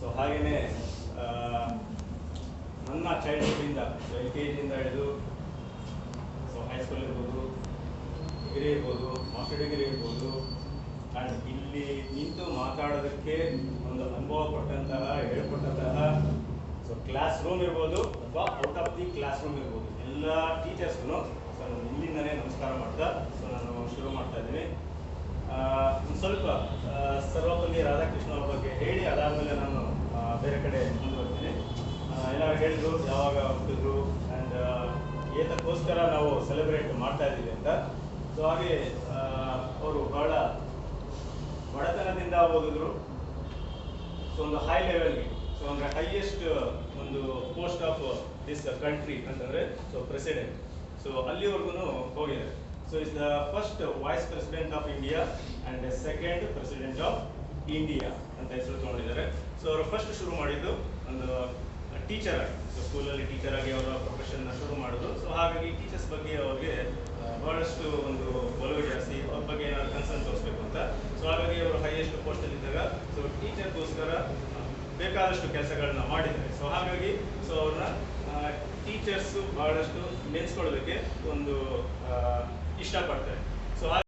So ಹಾಗೆಯೇ ನನ್ನ ಚೈಲ್ಡ್ಹುಡ್ಡಿಂದ LKG ಹಿಡಿದು ಸೊ ಹೈಸ್ಕೂಲ್ ಇರ್ಬೋದು, ಡಿಗ್ರಿ ಇರ್ಬೋದು, ಮಾಸ್ಟರ್ ಡಿಗ್ರಿ ಇರ್ಬೋದು, ಆ್ಯಂಡ್ ಇಲ್ಲಿ ನಿಂತು ಮಾತಾಡೋದಕ್ಕೆ ಒಂದು ಅನುಭವ ಕೊಟ್ಟಂತಹ, ಹೇಳ್ಕೊಟ್ಟಂತಹ ಸೊ ಕ್ಲಾಸ್ ರೂಮ್ ಇರ್ಬೋದು ಅಥವಾ out of the class room ಇರ್ಬೋದು, ಎಲ್ಲ ಟೀಚರ್ಸ್ಗೂ ಸೊ ನಾನು ಇಲ್ಲಿಂದನೇ ನಮಸ್ಕಾರ ಮಾಡ್ತಾ ಸೊ ನಾನು ಶುರು ಮಾಡ್ತಾ ಇದ್ದೀನಿ. ಒಂದು ಸ್ವಲ್ಪ ಸರ್ವಪಲ್ಲಿ ರಾಧಾಕೃಷ್ಣ ಅವ್ರ ಬಗ್ಗೆ ಹೇಳಿ ಅದಾದಮೇಲೆ ನಾನು ಬೇರೆ ಕಡೆ ಮುಂದುವರ್ತೀನಿ. ಎಲ್ಲರೂ ಹೇಳಿದ್ರು ಯಾವಾಗ ಹುಟ್ಟಿದ್ರು ಆ್ಯಂಡ್ ಏತಕ್ಕೋಸ್ಕರ ನಾವು ಸೆಲೆಬ್ರೇಟ್ ಮಾಡ್ತಾ ಇದ್ದೀವಿ ಅಂತ. ಸೊ ಹಾಗೆ ಅವರು ಬಹಳ ಬಡತನದಿಂದ ಓದಿದ್ರು. ಸೊ ಒಂದು ಹೈ ಲೆವೆಲ್ಗೆ, ಸೊ ಅಂದರೆ ಹೈಯೆಸ್ಟ್ ಒಂದು ಪೋಸ್ಟ್ ಆಫ್ ದಿಸ್ ಕಂಟ್ರಿ ಅಂತಂದರೆ ಸೊ ಪ್ರೆಸಿಡೆಂಟ್, ಸೊ ಅಲ್ಲಿವರೆಗೂ ಹೋಗಿದ್ದಾರೆ. So is the first vice president of India and second president of India ಅಂತ ಹೆಸರು ತಗೊಂಡಿದ್ದಾರೆ. ಸೊ ಅವರು ಫಸ್ಟ್ ಶುರು ಮಾಡಿದ್ದು ಒಂದು ಟೀಚರ್ ಆಗಿ, ಸೊ ಸ್ಕೂಲಲ್ಲಿ ಟೀಚರ್ ಆಗಿ ಅವರ ಪ್ರೊಫೆಷನ್ನ ಶುರು ಮಾಡಿದ್ರು. ಸೊ ಹಾಗಾಗಿ ಟೀಚರ್ಸ್ ಬಗ್ಗೆ ಅವ್ರಿಗೆ ಬಹಳಷ್ಟು ಒಂದು ಒಲವು ಜಾಸ್ತಿ, ಅವ್ರ ಬಗ್ಗೆ ಏನಾದ್ರು ಕನ್ಸರ್ನ್ ತೋರಿಸ್ಬೇಕು ಅಂತ. ಸೊ ಹಾಗಾಗಿ ಅವರು ಹೈಯೆಸ್ಟ್ ಪೋಸ್ಟಲ್ಲಿದ್ದಾಗ ಸೊ ಟೀಚರ್ಗೋಸ್ಕರ ಬೇಕಾದಷ್ಟು ಕೆಲಸಗಳನ್ನ ಮಾಡಿದ್ದಾರೆ. ಸೊ ಹಾಗಾಗಿ ಸೊ ಅವ್ರನ್ನ ಟೀಚರ್ಸು ಬಹಳಷ್ಟು ನೆನೆಸ್ಕೊಳ್ಳೋದಕ್ಕೆ ಒಂದು ಇಷ್ಟಪಡ್ತಾರೆ. ಸೊ